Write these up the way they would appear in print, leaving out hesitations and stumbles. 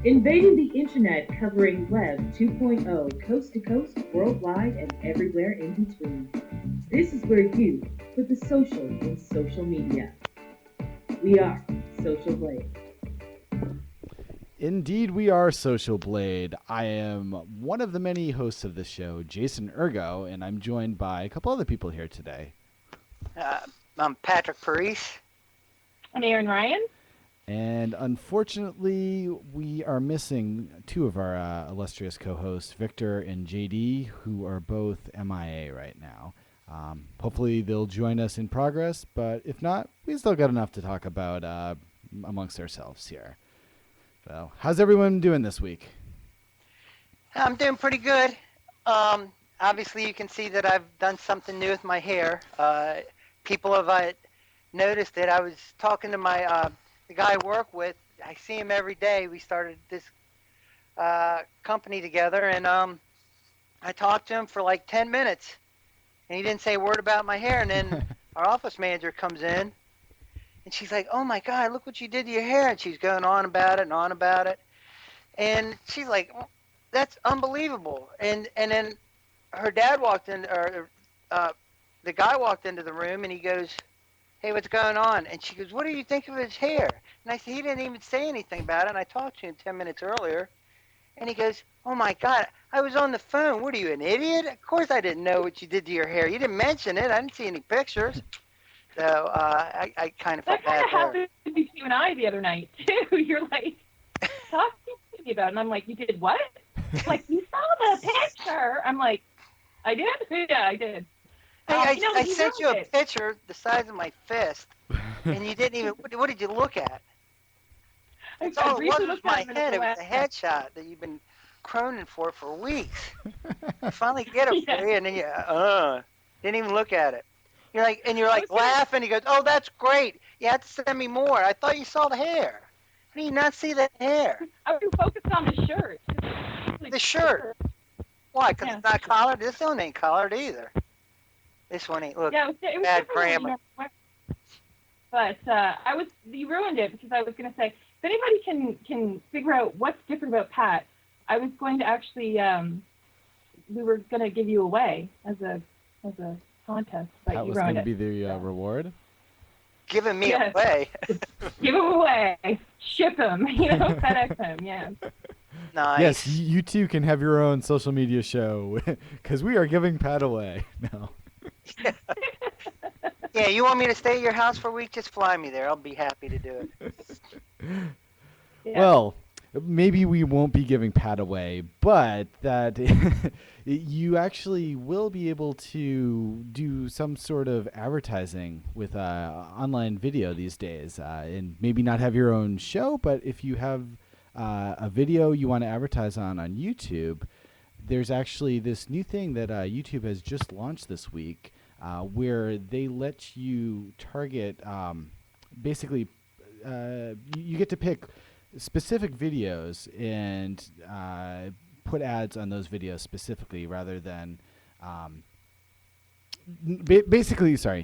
Invading the internet, covering Web 2.0, coast to coast, worldwide, and everywhere in between. This is where you put the social in social media. We are Social Blade. Indeed, we are Social Blade. I am one of the many hosts of this show, Jason Urgo, and I'm joined by a couple other people here today. Uh, I'm Patrick Parise. I'm Aaron Ryan. And unfortunately, we are missing two of our illustrious co-hosts, Victor and JD, who are both MIA right now. Hopefully, they'll join us in progress, but if not, we still got enough to talk about amongst ourselves here. So, how's everyone doing this week? I'm doing pretty good. Obviously, you can see that I've done something new with my hair. People have noticed that I was talking to my the guy I work with. I see him every day. We started this company together, and I talked to him for like 10 minutes, and he didn't say a word about my hair. And then our office manager comes in, and she's like, "Oh my God, look what you did to your hair!" And she's going on about it and on about it. And she's like, "Oh, that's unbelievable." And then her dad walked in, or the guy walked into the room, and he goes, "Hey, what's going on?" And she goes, "What do you think of his hair?" And I said, "He didn't even say anything about it. And I talked to him 10 minutes earlier." And he goes, "Oh my God, I was on the phone. What are you, an idiot? Of course I didn't know what you did to your hair. You didn't mention it. I didn't see any pictures." So I kind of felt That kind bad of there. happened between you and I the other night too. You're like talking to me about it, and I'm like, "You did what?" Like, "You saw the picture." I'm like, "I did." Yeah, I did. Hey, I sent you a it. picture the size of my fist, and you didn't even. What did you look at? That's all it was my head. It was a headshot that you've been croning for weeks. I finally get it for you, and then you didn't even look at it. You're like laughing. He goes, "Oh, that's great. You have to send me more. I thought you saw the hair. How do you not see the hair?" I was focused on the shirt. The shirt. Why? Because it's not collared. This one ain't collared either. This one ain't. Look, yeah, it was bad grammar. But you ruined it, because I was going to say, if anybody can figure out what's different about Pat, I was going to actually, we were going to give you away as a contest. But That you was ruined going to it. be the reward? Giving me away. Give him away. Ship him. FedEx him. Yeah. Nice. Yes, you too can have your own social media show, because we are giving Pat away. No. Yeah, you want me to stay at your house for a week? Just fly me there. I'll be happy to do it. Yeah. Well, maybe we won't be giving Pat away, but that you actually will be able to do some sort of advertising with online video these days, and maybe not have your own show, but if you have a video you want to advertise on YouTube, there's actually this new thing that YouTube has just launched this week, where they let you target, basically, you get to pick specific videos and put ads on those videos specifically, rather than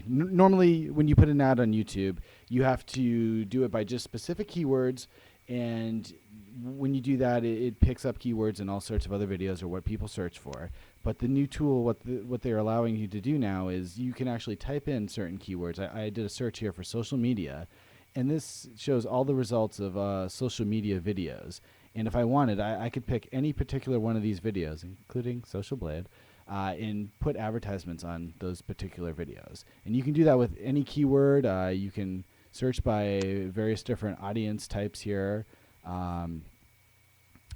normally when you put an ad on YouTube, you have to do it by just specific keywords, and when you do that, it picks up keywords and all sorts of other videos or what people search for. But the new tool, what they're allowing you to do now is you can actually type in certain keywords. I did a search here for social media, and this shows all the results of social media videos. And if I wanted, I could pick any particular one of these videos, including Social Blade, and put advertisements on those particular videos. And you can do that with any keyword. You can search by various different audience types here,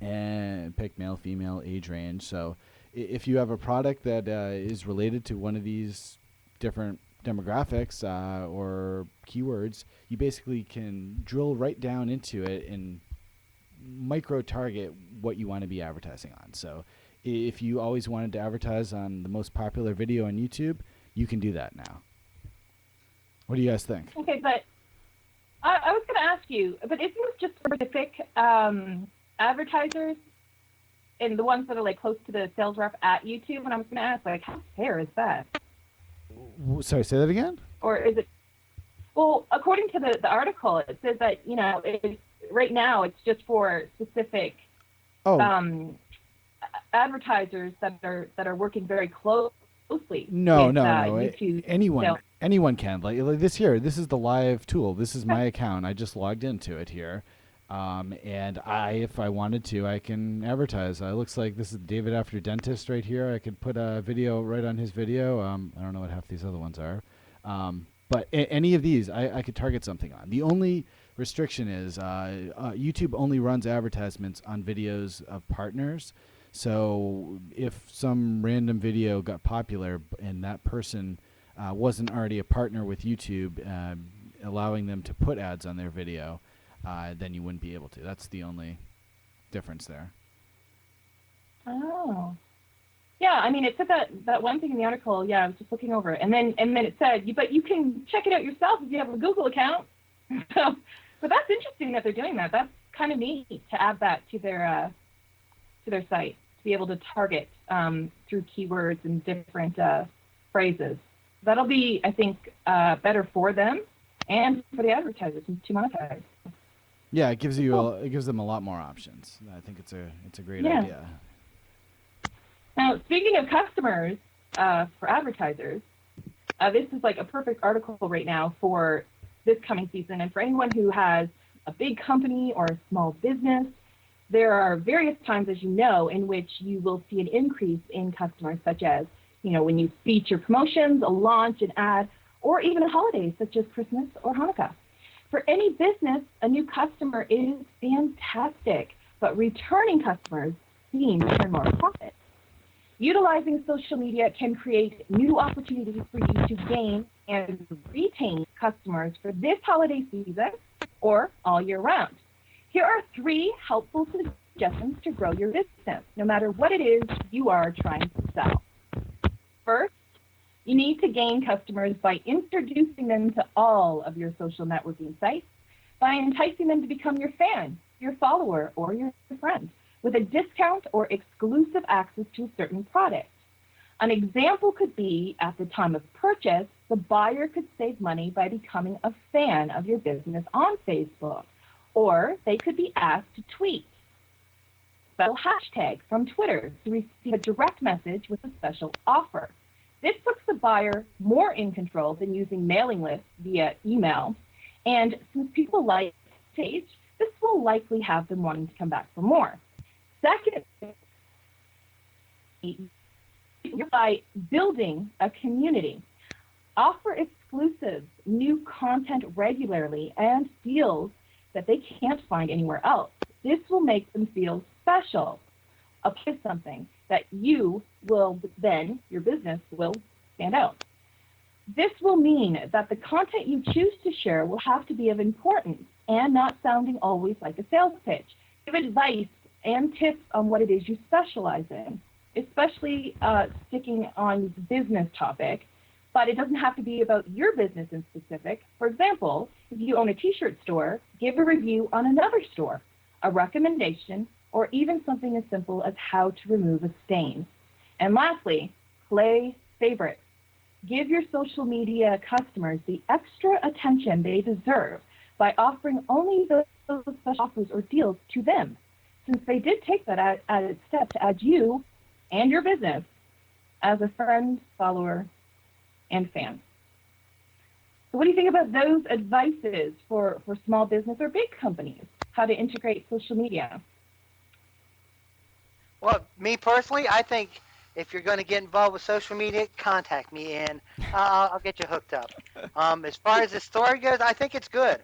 and pick male, female, age range. So if you have a product that is related to one of these different demographics or keywords, you basically can drill right down into it and micro target what you want to be advertising on. So if you always wanted to advertise on the most popular video on YouTube, you can do that now. What do you guys think? Okay, but I was going to ask you, but isn't this just specific advertisers and the ones that are like close to the sales rep at YouTube? And I was going to ask, like, how fair is that? Sorry, say that again? Or is it? Well, according to the article, it says that right now it's just for specific Oh, advertisers that are working very closely no, with no, no. YouTube. Anyone, So, anyone can. Like this here, this is the live tool. This is my account. I just logged into it here. And if I wanted to, I can advertise. It looks like this is David After Dentist right here. I could put a video right on his video. I don't know what half these other ones are. But any of these, I could target something on. The only restriction is YouTube only runs advertisements on videos of partners. So if some random video got popular and that person wasn't already a partner with YouTube, allowing them to put ads on their video, then you wouldn't be able to. That's the only difference there. oh. Yeah, I mean, it said that one thing in the article. Yeah, I was just looking over it, and then it said, but you can check it out yourself if you have a Google account. So, but that's interesting that they're doing that. That's kind of neat to add that to their site, to be able to target through keywords and different phrases. That'll be, I think, better for them and for the advertisers to monetize. Yeah, it gives you it gives them a lot more options. I think it's a great idea. Now, speaking of customers for advertisers, this is like a perfect article right now for this coming season. And for anyone who has a big company or a small business, there are various times, as you know, in which you will see an increase in customers, such as, when you feature promotions, a launch, an ad, or even a holiday such as Christmas or Hanukkah. For any business, a new customer is fantastic, but returning customers seem to earn more profit. Utilizing social media can create new opportunities for you to gain and retain customers for this holiday season or all year round. Here are 3 helpful suggestions to grow your business, no matter what it is you are trying to sell. First, you need to gain customers by introducing them to all of your social networking sites, by enticing them to become your fan, your follower, or your friend, with a discount or exclusive access to a certain product. An example could be, at the time of purchase, the buyer could save money by becoming a fan of your business on Facebook, or they could be asked to tweet special hashtag from Twitter to receive a direct message with a special offer. This puts the buyer more in control than using mailing lists via email, and since people like Sage, this will likely have them wanting to come back for more. Second, by building a community. Offer exclusives, new content regularly, and deals that they can't find anywhere else. This will make them feel special. Apply something that you will then, your business will stand out. This will mean that the content you choose to share will have to be of importance and not sounding always like a sales pitch. Give advice and tips on what it is you specialize in, especially sticking on business topic, but it doesn't have to be about your business in specific. For example, if you own a t-shirt store, give a review on another store, a recommendation, or even something as simple as how to remove a stain. And lastly, play favorites. Give your social media customers the extra attention they deserve by offering only those special offers or deals to them, since they did take that added step to add you and your business as a friend, follower, and fan. So what do you think about those advices for small business or big companies, how to integrate social media? Well, me personally, I think if you're going to get involved with social media, contact me and I'll get you hooked up. As far as the story goes, I think it's good.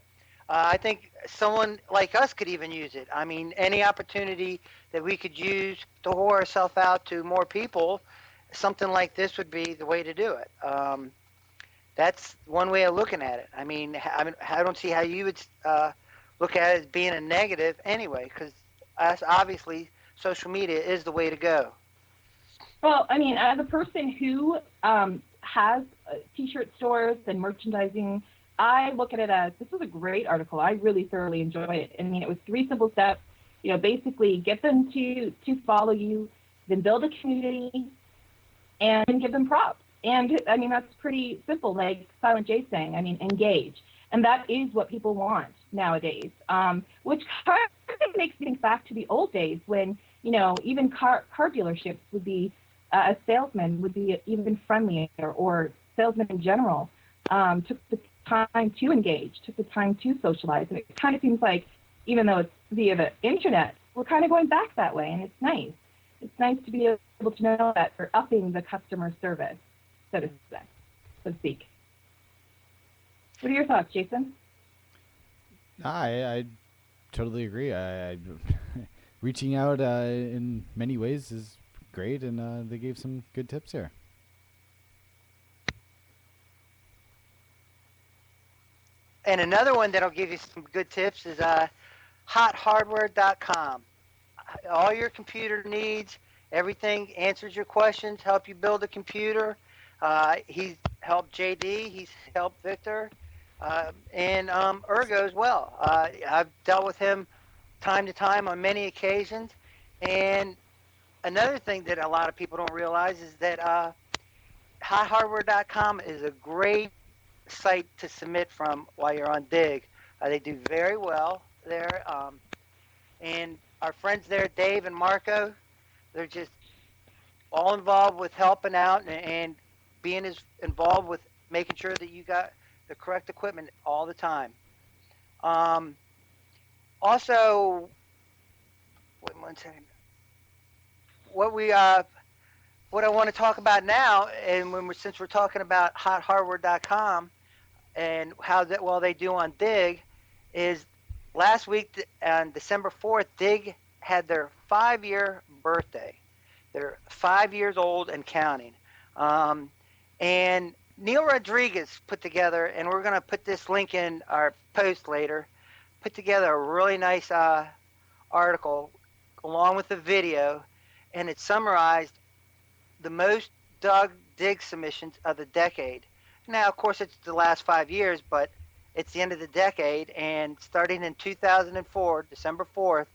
I think someone like us could even use it. I mean, any opportunity that we could use to whore ourselves out to more people, something like this would be the way to do it. That's one way of looking at it. I mean, I don't see how you would look at it as being a negative anyway, because obviously social media is the way to go. Well, I mean, as a person who has t-shirt stores and merchandising, I look at it as, this was a great article. I really thoroughly enjoyed it. I mean, it was 3 simple steps. Basically get them to follow you, then build a community, and give them props. And I mean, that's pretty simple, like Silent J saying, I mean, engage. And that is what people want. nowadays, which kind of makes me think back to the old days when, you know, even car dealerships would be, a salesman would be even friendlier, or salesmen in general took the time to engage, took the time to socialize. And it kind of seems like, even though it's via the internet, we're kind of going back that way, and it's nice. It's nice to be able to know that we're upping the customer service, so to speak. What are your thoughts, Jason? I totally agree. I reaching out in many ways is great, and they gave some good tips here. And another one that'll give you some good tips is hothardware.com. All your computer needs, everything, answers your questions, help you build a computer. He's helped JD, he's helped Victor, and Urgo as well. I've dealt with him time to time on many occasions. And another thing that a lot of people don't realize is that hothardware.com is a great site to submit from while you're on Digg. They do very well there. And our friends there, Dave and Marco, they're just all involved with helping out and being as involved with making sure that you got the correct equipment all the time. Also, wait one second. What I want to talk about now, and since we're talking about hothardware.com and how that well they do on Digg, is last week on December 4th, Digg had their 5-year birthday. They're 5 years old and counting. And Neil Rodriguez put together, and we're going to put this link in our post later, put together a really nice article along with a video, and it summarized the most dug Digg submissions of the decade. Now, of course, it's the last 5 years, but it's the end of the decade, and starting in 2004, December 4th,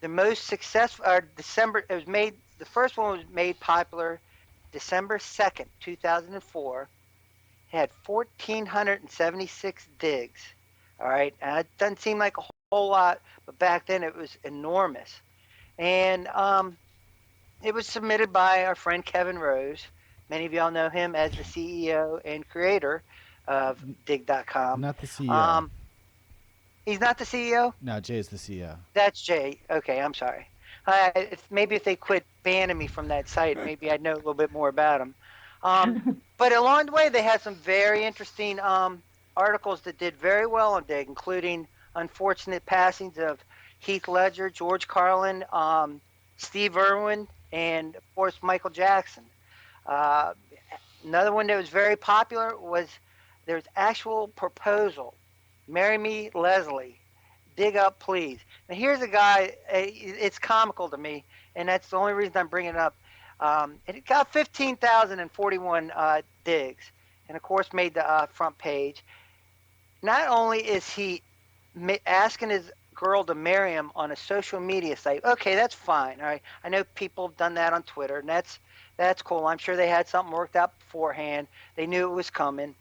the most successful, December, it was made, the first one was made popular December 2nd, 2004. It had 1,476 digs. All right, and it doesn't seem like a whole lot, but back then it was enormous. And it was submitted by our friend Kevin Rose. Many of y'all know him as the CEO and creator of Digg.com. Not the CEO. He's not the CEO? No, Jay is the CEO. That's Jay. Okay, I'm sorry. Maybe if they quit banning me from that site, maybe I'd know a little bit more about him. But along the way, they had some very interesting articles that did very well on Digg, including unfortunate passings of Heath Ledger, George Carlin, Steve Irwin, and of course Michael Jackson. Another one that was very popular was there's actual proposal. Marry me, Leslie. Dig up, please. Now here's a guy. It's comical to me, and that's the only reason I'm bringing it up. It got 15,041 digs, and of course made the front page. Not only is he asking his girl to marry him on a social media site. Okay, that's fine. All right, I know people have done that on Twitter, and that's cool. I'm sure they had something worked out beforehand. They knew it was coming,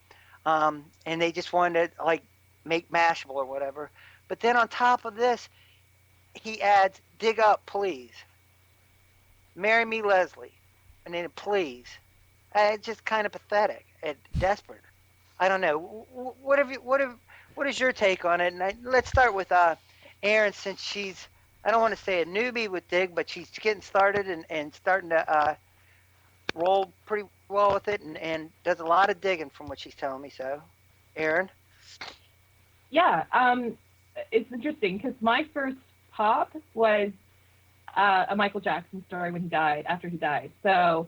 and they just wanted to like make Mashable or whatever. But then on top of this, he adds, dig up, please. Marry me, Leslie. And then please. It's just kind of pathetic and desperate. I don't know. What is your take on it? And let's start with Erin, since she's, I don't want to say a newbie with Digg, but she's getting started and starting to roll pretty well with it and does a lot of digging from what she's telling me. So, Erin? Yeah, it's interesting because my first pop was a Michael Jackson story when he died, after he died. So,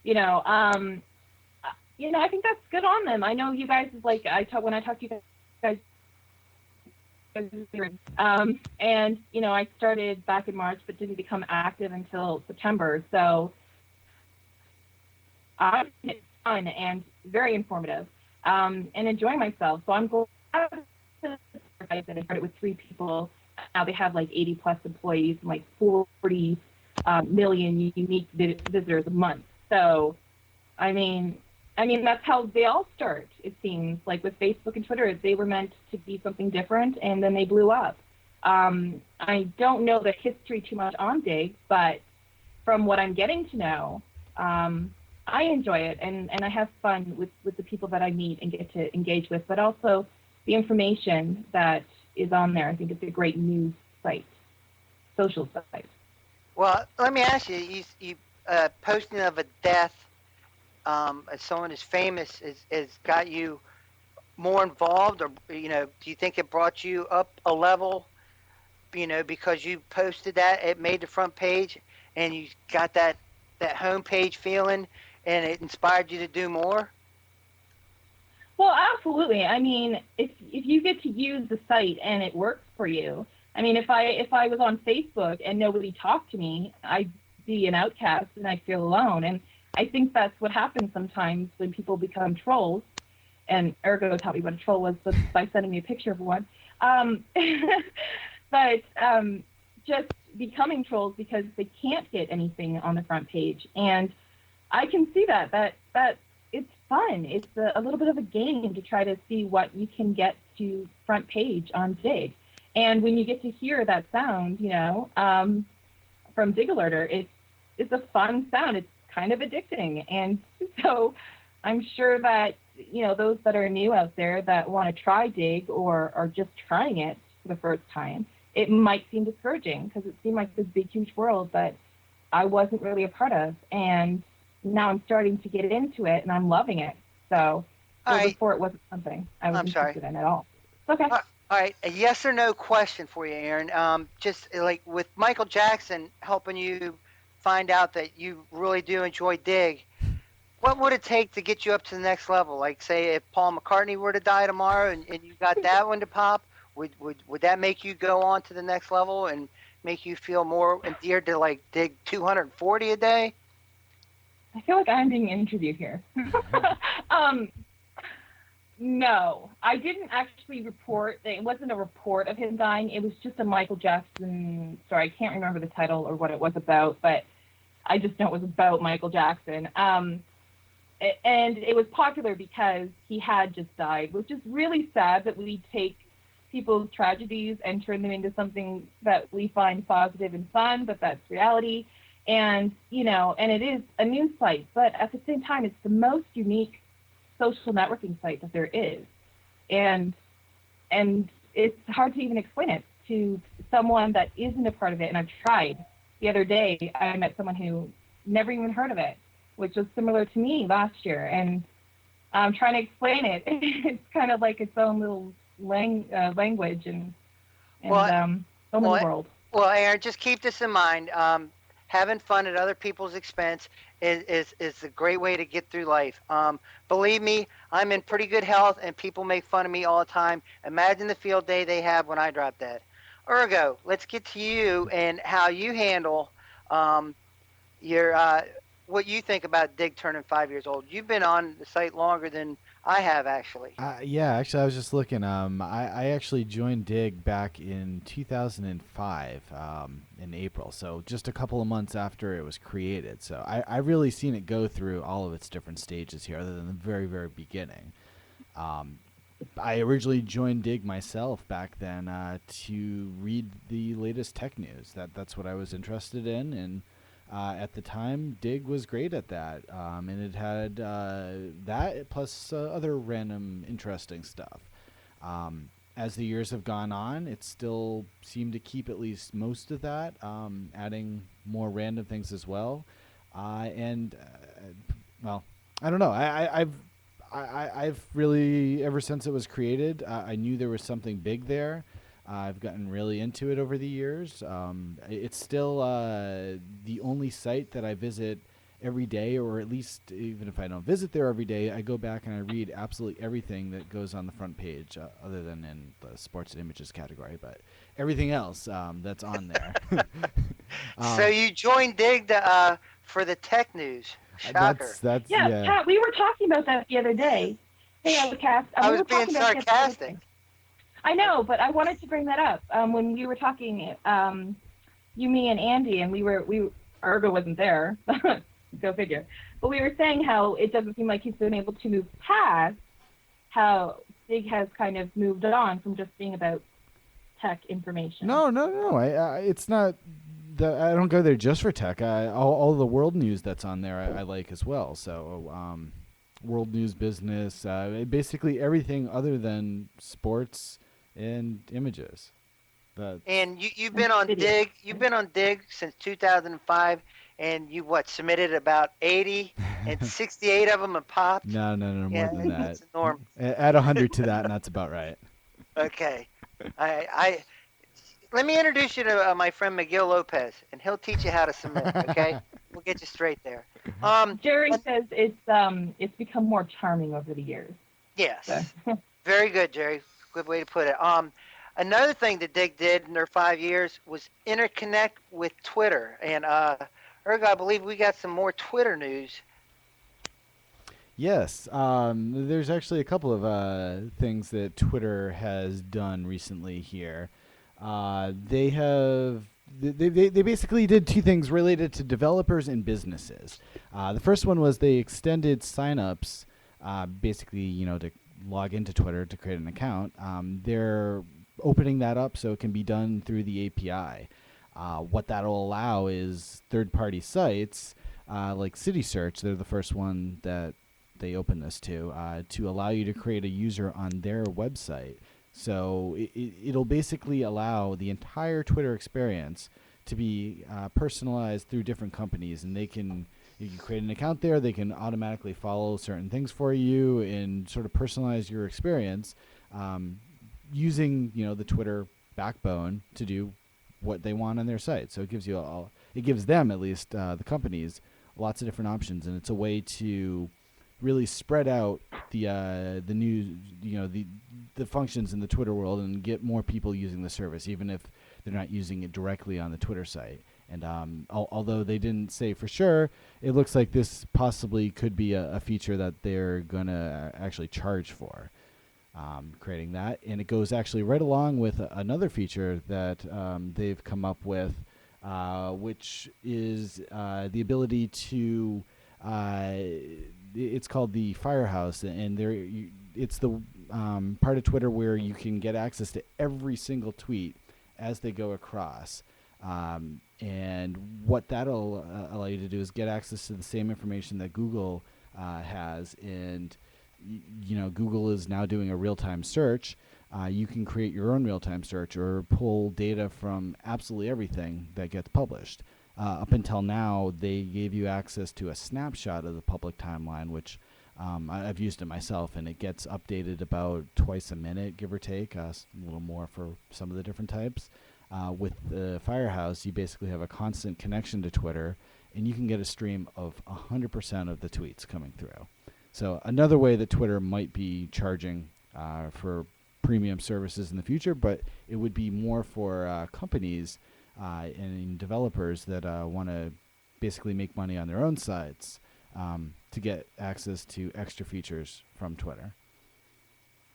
I think that's good on them. I know you guys when I talk to you guys, and I started back in March, but didn't become active until September. So, it's fun and very informative, and enjoying myself. So I'm glad that I started with 3 people. Now they have like 80 plus employees and like 40 million unique visitors a month. So, I mean, I mean, that's how they all start, it seems. Like with Facebook and Twitter, they were meant to be something different, and then they blew up. I don't know the history too much on Digg, but from what I'm getting to know, I enjoy it, and I have fun with the people that I meet and get to engage with, but also the information that is on there. I think it's a great news site, social site. Well, let me ask you, you posting of a death, as someone as famous is got you more involved, or do you think it brought you up a level, because you posted that, it made the front page, and you got that homepage feeling, and it inspired you to do more? Well, absolutely. I mean, if you get to use the site and it works for you, I mean, if I was on Facebook and nobody talked to me, I'd be an outcast and I'd feel alone. And I think that's what happens sometimes when people become trolls. And Urgo taught me what a troll was by sending me a picture of one. Um, but just becoming trolls because they can't get anything on the front page. And I can see that it's fun. It's a little bit of a game to try to see what you can get to front page on Digg. And when you get to hear that sound, from Digg Alerter, it's a fun sound. It's kind of addicting. And so I'm sure that, those that are new out there that want to try Digg or are just trying it for the first time, it might seem discouraging because it seemed like this big, huge world that I wasn't really a part of. And now I'm starting to get into it and I'm loving it. So All right. before it wasn't something I was I'm sorry. interested in at all. Okay. All right, a yes or no question for you, Aaron. Just like with Michael Jackson helping you find out that you really do enjoy Digg, what would it take to get you up to the next level? Like, say, if Paul McCartney were to die tomorrow and you got that one to pop, would that make you go on to the next level and make you feel more endeared to like Digg 240 a day? I feel like I'm being interviewed here. No, I didn't actually report. It wasn't a report of him dying. It was just a Michael Jackson story. I can't remember the title or what it was about, but I just know it was about Michael Jackson. And it was popular because he had just died, which is really sad that we take people's tragedies and turn them into something that we find positive and fun, but that's reality. And, and it is a news site, but at the same time, it's the most unique social networking site that there is. And it's hard to even explain it to someone that isn't a part of it. And I've tried. The other day, I met someone who never even heard of it, which was similar to me last year. And I'm trying to explain it. It's kind of like its own little language and own world. Well, Aaron, just keep this in mind. Having fun at other people's expense is a great way to get through life. Believe me, I'm in pretty good health, and people make fun of me all the time. Imagine the field day they have when I drop dead. Urgo, let's get to you and how you handle your what you think about Digg turning 5 years old. You've been on the site longer than I have, actually. Yeah, actually, I was just looking. I actually joined Digg back in 2005 in April, so just a couple of months after it was created. So I really seen it go through all of its different stages here, other than the very, very beginning. I originally joined Digg myself back then to read the latest tech news. That's what I was interested in, and at the time, Digg was great at that, and it had that plus other random interesting stuff. As the years have gone on, it still seemed to keep at least most of that, adding more random things as well. Well, I don't know. I've really, ever since it was created, I knew there was something big there. I've gotten really into it over the years. It's still the only site that I visit every day, or at least even if I don't visit there every day, I go back and I read absolutely everything that goes on the front page, other than in the sports and images category, but everything else that's on there. So you joined Digg for the tech news. Shocker. Yeah, Pat, we were talking about that the other day. Hey, Outcast. I was being sarcastic. I know, but I wanted to bring that up. When we were talking, you, me, and Andy, and Urgo wasn't there. Go figure. But we were saying how it doesn't seem like he's been able to move past how Digg has kind of moved on from just being about tech information. No. It's not. I don't go there just for tech. All the world news that's on there, I like as well. So, world news, business, basically everything other than sports and images. And you've been on Digg. You've been on Digg since 2005, and you submitted about 80, and 68 of them have popped. No, more than that. That's enormous. Add 100 to that, and that's about right. Okay, I let me introduce you to my friend Miguel Lopez, and he'll teach you how to submit. Okay, we'll get you straight there. Jerry says it's become more charming over the years. Yes, so. Very good, Jerry. Good way to put it. Another thing that Digg did in their 5 years was interconnect with Twitter. And Urgo, I believe we got some more Twitter news. Yes, there's actually a couple of things that Twitter has done recently here. They basically did two things related to developers and businesses. The first one was they extended signups, basically, to log into Twitter to create an account. They're opening that up so it can be done through the API. What that'll allow is third-party sites like City Search. They're the first one that they open this to allow you to create a user on their website. So it'll basically allow the entire Twitter experience to be personalized through different companies, and you can create an account there. They can automatically follow certain things for you and sort of personalize your experience using the Twitter backbone to do what they want on their site. So it gives them, at least the companies, lots of different options, and it's a way to really spread out the news, the functions in the Twitter world, and get more people using the service, even if they're not using it directly on the Twitter site. And although they didn't say for sure, it looks like this possibly could be a feature that they're going to actually charge for, creating that. And it goes actually right along with another feature that they've come up with, which is the ability to it's called the Firehouse, and it's the part of Twitter where you can get access to every single tweet as they go across. And what that'll allow you to do is get access to the same information that Google has. And, Google is now doing a real-time search. You can create your own real-time search or pull data from absolutely everything that gets published. Up until now, they gave you access to a snapshot of the public timeline, which I've used it myself, and it gets updated about twice a minute, give or take, a little more for some of the different types. With the Firehouse, you basically have a constant connection to Twitter, and you can get a stream of 100% of the tweets coming through. So another way that Twitter might be charging for premium services in the future, but it would be more for companies and developers that want to basically make money on their own sites to get access to extra features from Twitter.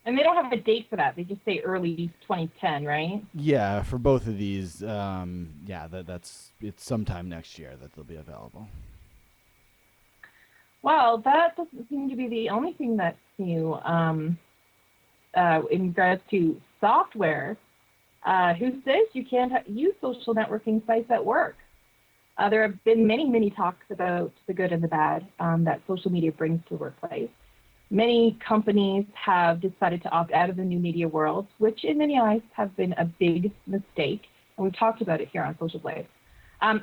And they don't have a date for that. They just say early 2010, right? Yeah, for both of these, it's sometime next year that they'll be available. Well, that doesn't seem to be the only thing that's new in regards to software. Who says you can't use social networking sites at work? There have been many talks about the good and the bad that social media brings to the workplace. Many companies have decided to opt out of the new media world, which in many eyes have been a big mistake, and we've talked about it here on Socialware.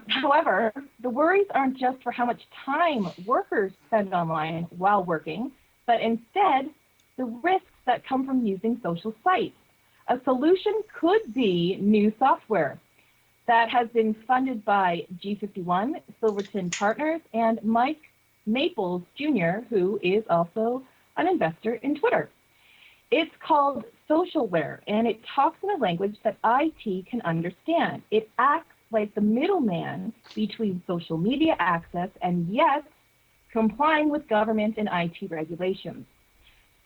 However, the worries aren't just for how much time workers spend online while working, but instead the risks that come from using social sites. A solution could be new software that has been funded by G51, Silverton Partners, and Mike Maples Jr., who is also an investor in Twitter. It's called Socialware, and it talks in a language that IT can understand. It acts like the middleman between social media access and, yes, complying with government and IT regulations.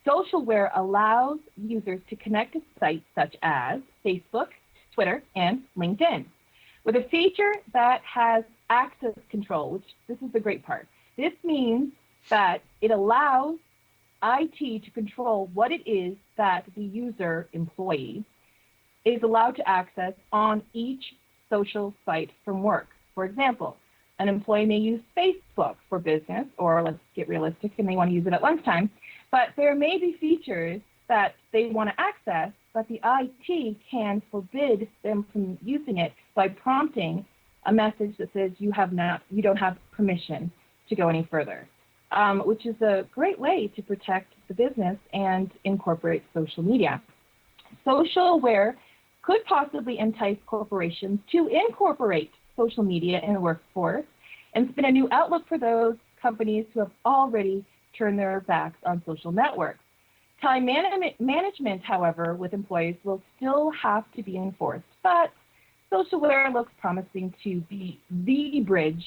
Socialware allows users to connect to sites such as Facebook, Twitter, and LinkedIn with a feature that has access control, which this is the great part. This means that it allows IT to control what it is that the user employee is allowed to access on each social site from work. For example, an employee may use Facebook for business, or let's get realistic and they want to use it at lunchtime, but there may be features that they want to access, but the IT can forbid them from using it by prompting a message that says you don't have permission to go any further, which is a great way to protect the business and incorporate social media. Socialware could possibly entice corporations to incorporate social media in the workforce and spin a new outlook for those companies who have already turned their backs on social networks. Time management, however, with employees will still have to be enforced, but Socialware looks promising to be the bridge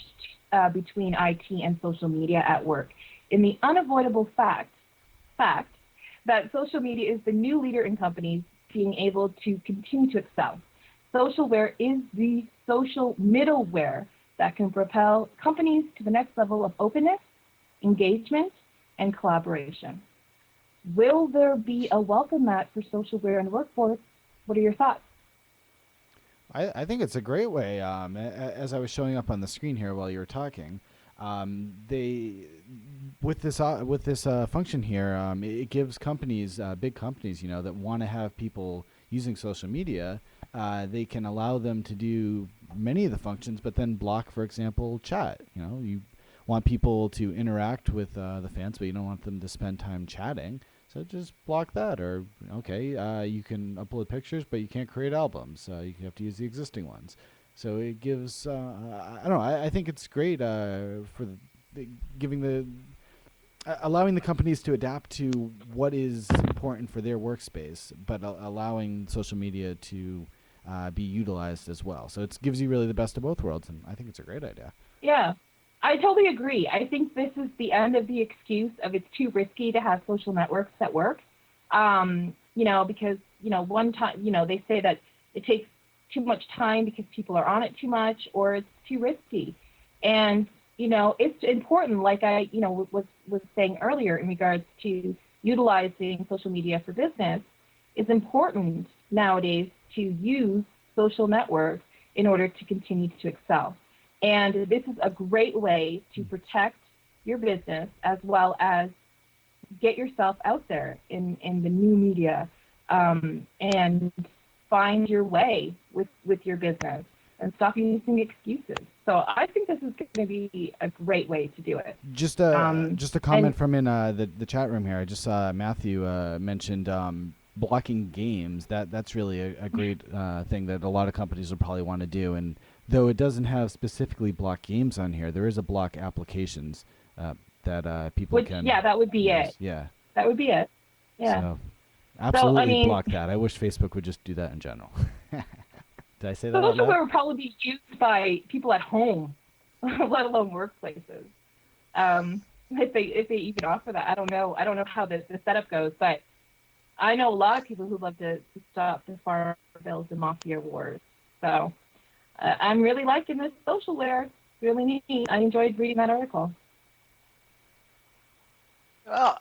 between IT and social media at work, in the unavoidable fact that social media is the new leader in companies being able to continue to excel. Socialware is the social middleware that can propel companies to the next level of openness, engagement, and collaboration. Will there be a welcome mat for socialware in the workforce? What are your thoughts? I think it's a great way. As I was showing up on the screen here while you were talking, they with this function here, it gives companies, big companies, that want to have people using social media. They can allow them to do many of the functions, but then block, for example, chat. You want people to interact with the fans, but you don't want them to spend time chatting. So just block that, or you can upload pictures, but you can't create albums. You have to use the existing ones. So it gives, I don't know, I think it's great for allowing the companies to adapt to what is important for their workspace, but allowing social media to be utilized as well. So it gives you really the best of both worlds, and I think it's a great idea. Yeah. I totally agree. I think this is the end of the excuse of it's too risky to have social networks that work. Because, one time, they say that it takes too much time because people are on it too much, or it's too risky. And, it's important, like I, was saying earlier in regards to utilizing social media for business, it's important nowadays to use social networks in order to continue to excel. And this is a great way to protect your business as well as get yourself out there in the new media and find your way with your business and stop using excuses. So I think this is going to be a great way to do it. Just a comment from in the chat room here. I just saw Matthew mentioned blocking games. That's really a great thing that a lot of companies will probably want to do. And though it doesn't have specifically block games on here, there is a block applications that people can. Yeah, that would be use. it. Yeah. That would be it. Yeah. So, absolutely block that. I wish Facebook would just do that in general. Did I say that? Socialware would probably be used by people at home, let alone workplaces. If they even offer that, I don't know. I don't know how the setup goes, but I know a lot of people who love to stop the farm bills and mafia wars. So I'm really liking this socialware. It's really neat. I enjoyed reading that article. Well,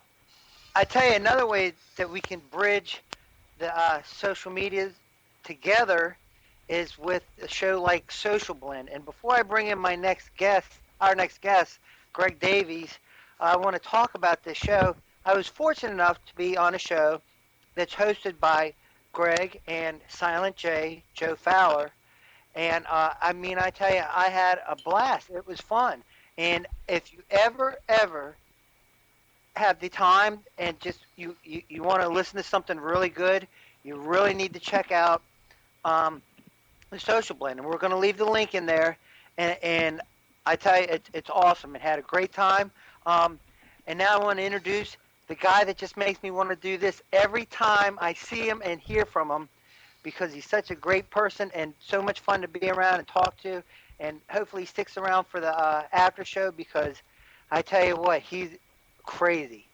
I tell you another way that we can bridge the social media together is with a show like Social Blend. And before I bring in our next guest, Greg Davies, I want to talk about this show. I was fortunate enough to be on a show that's hosted by Greg and Silent J, Joe Fowler. And I tell you, I had a blast. It was fun. And if you ever have the time and just you want to listen to something really good, you really need to check out the Social Blend. And we're going to leave the link in there. And I tell you, it's awesome. It had a great time. And now I want to introduce the guy that just makes me want to do this every time I see him and hear from him, because he's such a great person and so much fun to be around and talk to. And hopefully he sticks around for the after show, because I tell you what, he's crazy.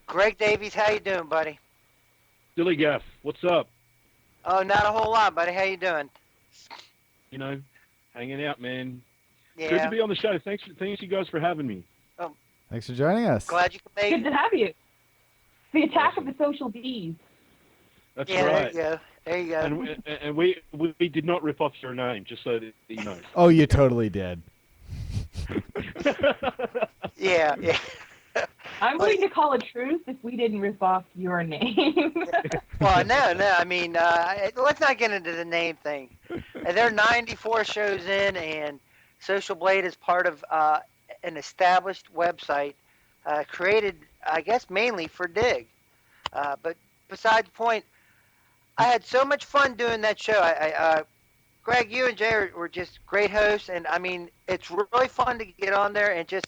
Greg Davies, how you doing, buddy? Dilly Gaff, what's up? Oh, not a whole lot, buddy. How you doing? Hanging out, man. Yeah. to be on the show. Thanks you guys for having me. Thanks for joining us. Glad you could make Good it. to have you. The attack Awesome. of the social bees. That's Yeah, right. there you go. And we did not rip off your name, just so that you know. Oh, you totally did. Yeah. I'm willing to call a truce if we didn't rip off your name. Well, no. I mean, let's not get into the name thing. They're 94 shows in, and Social Blade is part of an established website created, I guess, mainly for Digg. But besides the point, I had so much fun doing that show. Greg, you and Jay were just great hosts, and I mean, it's really fun to get on there and just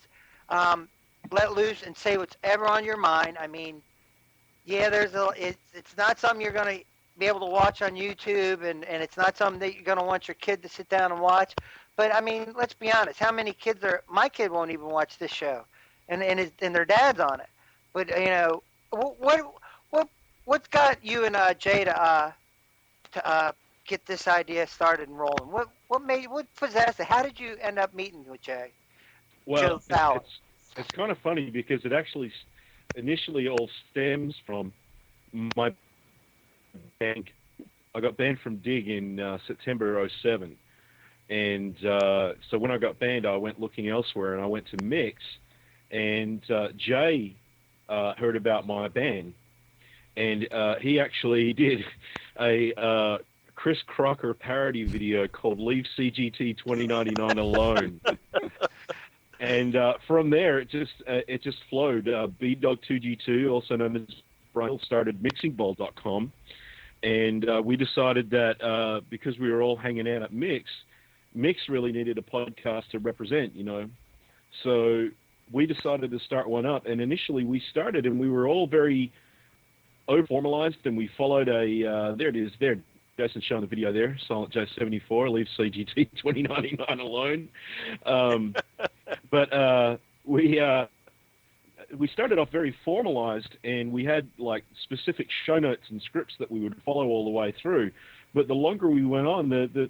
let loose and say what's ever on your mind. I mean, yeah, it's not something you're going to be able to watch on YouTube, and it's not something that you're going to want your kid to sit down and watch. But I mean, let's be honest. How many kids are? My kid won't even watch this show, and their dad's on it. But you know, what's got you and Jay to get this idea started and rolling? What possessed it? How did you end up meeting with Jay? Well, Joe Fowler. it's kind of funny because it actually initially all stems from my band. I got banned from Digg in September '07, and so when I got banned, I went looking elsewhere, and I went to Mix, and Jay heard about my ban, and he actually did a Chris Crocker parody video called "Leave CGT 2099 Alone." And from there, it just flowed. BDog2G2, also known as Brian, started mixingball.com, and we decided that because we were all hanging out at Mix really needed a podcast to represent, you know. So we decided to start one up, and initially we started, and we were all very over-formalized, and we followed a there it is there. Jason's showing the video there. Silent J74, leave CGT 2099 alone. But we started off very formalized, and we had like specific show notes and scripts that we would follow all the way through. But the longer we went on, the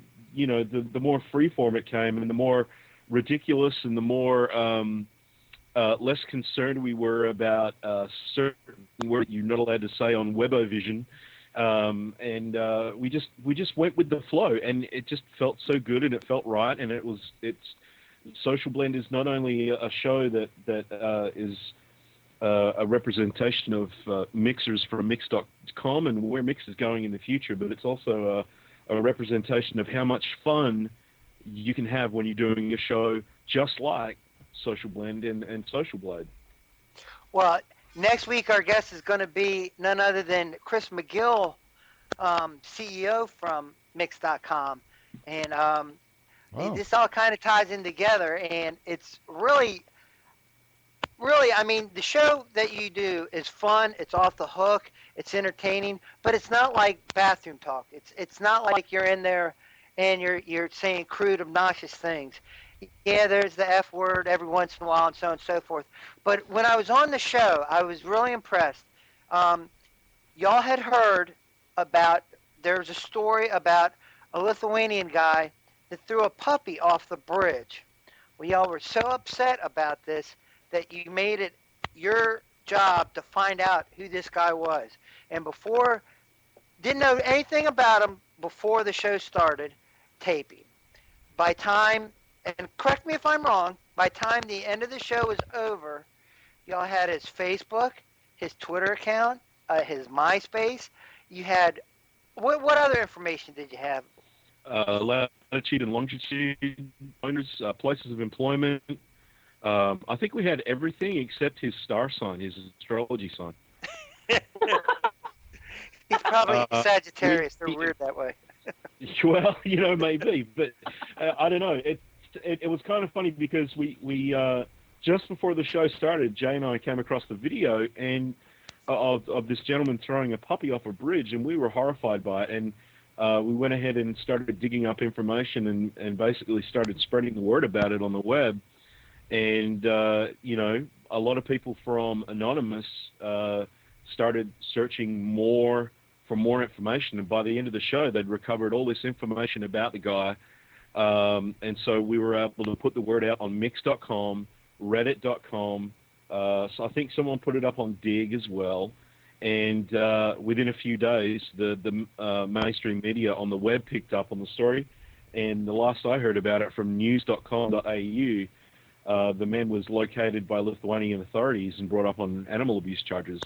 more freeform it came, and the more ridiculous and the more less concerned we were about certain words you're not allowed to say on Webovision. And we just went with the flow, and it just felt so good, and it felt right, and it's Social Blend is not only a show that is a representation of mixers from Mix.com and where Mix is going in the future, but it's also a representation of how much fun you can have when you're doing a show just like Social Blend and Social Blade. Well, next week our guest is going to be none other than Chris McGill, CEO from Mix.com, and this all kind of ties in together, and it's really, I mean, the show that you do is fun. It's off the hook. It's entertaining, but it's not like bathroom talk. It's not like you're in there and you're saying crude, obnoxious things. Yeah, there's the F word every once in a while and so on and so forth. But when I was on the show, I was really impressed. Y'all had heard about, there's a story about a Lithuanian guy that threw a puppy off the bridge. Well, y'all were so upset about this that you made it your job to find out who this guy was. And didn't know anything about him before the show started taping. By time, and correct me if I'm wrong, by time the end of the show was over, y'all had his Facebook, his Twitter account, his MySpace. You had, what other information did you have? Latitude and longitude, owners, places of employment. I think we had everything except his star sign, his astrology sign. He's probably Sagittarius. They're weird that way. Well, maybe, but I don't know. It was kind of funny because we just before the show started, Jay and I came across the video and of this gentleman throwing a puppy off a bridge, and we were horrified by it. And we went ahead and started digging up information and basically started spreading the word about it on the web. And, a lot of people from Anonymous started searching for more information. And by the end of the show, they'd recovered all this information about the guy. And so we were able to put the word out on Mix.com, Reddit.com. So I think someone put it up on Digg as well. And within a few days, the mainstream media on the web picked up on the story. And the last I heard about it from news.com.au, the man was located by Lithuanian authorities and brought up on animal abuse charges.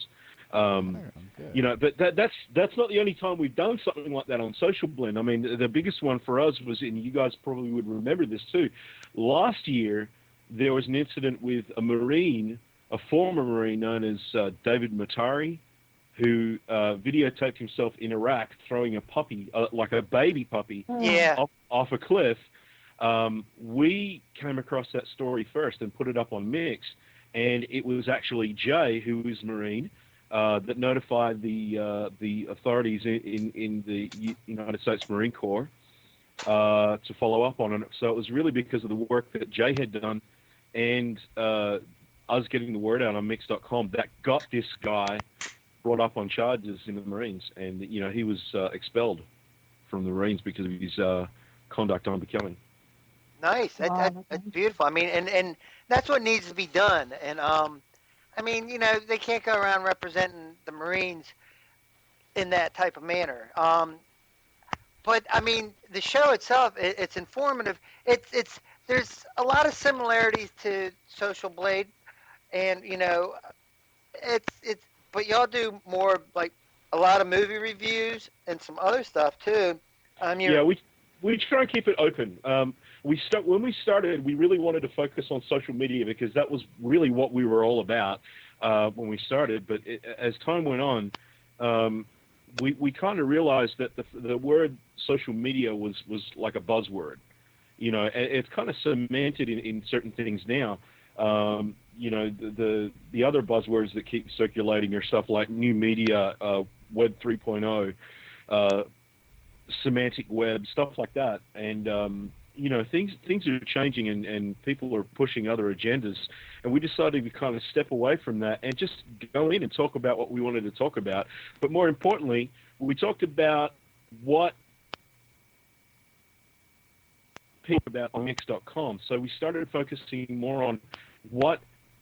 But that's not the only time we've done something like that on Social Blend. I mean, the biggest one for us was, and you guys probably would remember this too, last year there was an incident with a former Marine known as David Matari, who videotaped himself in Iraq throwing a puppy, like a baby puppy, off a cliff. We came across that story first and put it up on Mix, and it was actually Jay, who is Marine, that notified the authorities in the United States Marine Corps to follow up on it. So it was really because of the work that Jay had done and us getting the word out on Mix.com that got this guy brought up on charges in the Marines, and he was expelled from the Marines because of his conduct unbecoming. Nice. That's beautiful. I mean, and that's what needs to be done. And I mean, they can't go around representing the Marines in that type of manner. But I mean, the show itself, it's informative. There's a lot of similarities to Social Blade, and it's. But y'all do more like a lot of movie reviews and some other stuff too. We try and keep it open. When we started, we really wanted to focus on social media because that was really what we were all about when we started. But as time went on, we kind of realized that the word social media was like a buzzword. It's kind of cemented in certain things now. The other buzzwords that keep circulating are stuff like new media, Web 3.0, semantic web, stuff like that. And things are changing, and people are pushing other agendas. And we decided to kind of step away from that and just go in and talk about what we wanted to talk about. But more importantly, we talked about what people about on Mix.com. So we started focusing more on what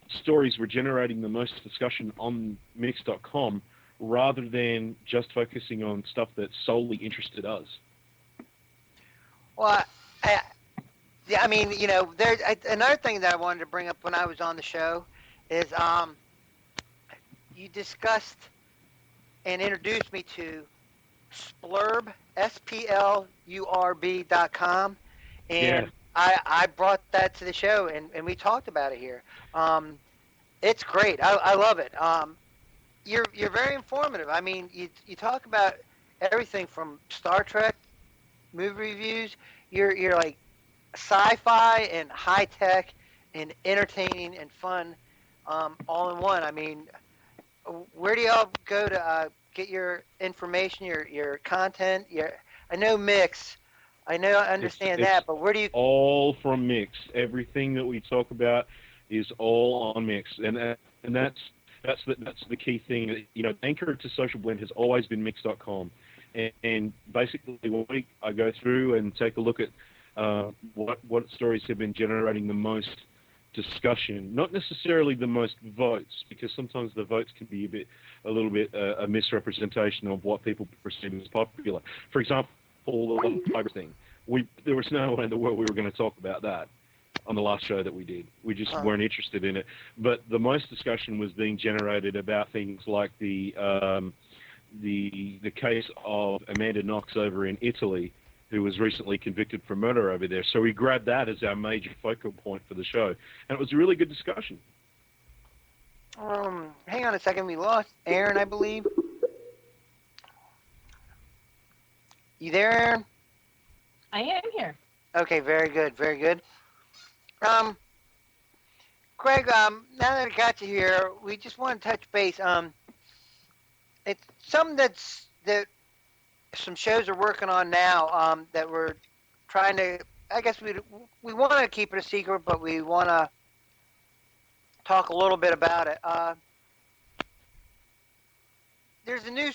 stories were generating the most discussion on Mix.com rather than just focusing on stuff that solely interested us. Well, I mean, there's another thing that I wanted to bring up when I was on the show is you discussed and introduced me to Splurb, SPLURB.com, and I brought that to the show, and we talked about it here. It's great. I love it. You're very informative. I mean, you talk about everything from Star Trek movie reviews. You're like sci-fi and high tech and entertaining and fun, all in one. I mean, where do y'all go to get your information, your content? I know Mix. I understand that, but where do you? All from Mix. Everything that we talk about is all on Mix, and that's the key thing. Anchor to Social Blend has always been Mix.com, and basically I go through and take a look at what stories have been generating the most discussion, not necessarily the most votes, because sometimes the votes can be a little bit a misrepresentation of what people perceive as popular. For example, the fiber thing. There was no way in the world we were going to talk about that on the last show that we did. We just weren't interested in it. But the most discussion was being generated about things like the case of Amanda Knox over in Italy, who was recently convicted for murder over there. So we grabbed that as our major focal point for the show. And it was a really good discussion. Hang on a second. We lost Aaron, I believe. You there, Aaron? I am here. Okay, very good, very good. Craig, now that I got you here, we just want to touch base. It's something that some shows are working on now that we're trying to. I guess we want to keep it a secret, but we want to talk a little bit about it. There's a new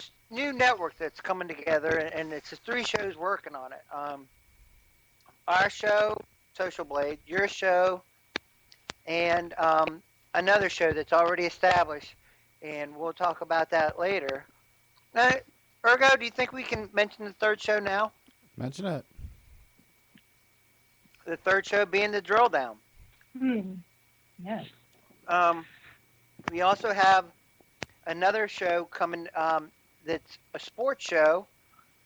network that's coming together, and it's 3 shows working on it. our show, Social Blade, your show, and another show that's already established, and we'll talk about that later. Now, Urgo, do you think we can mention the third show now? Mention it. The third show being the drill down. Yes. Um, we also have another show coming that's a sports show,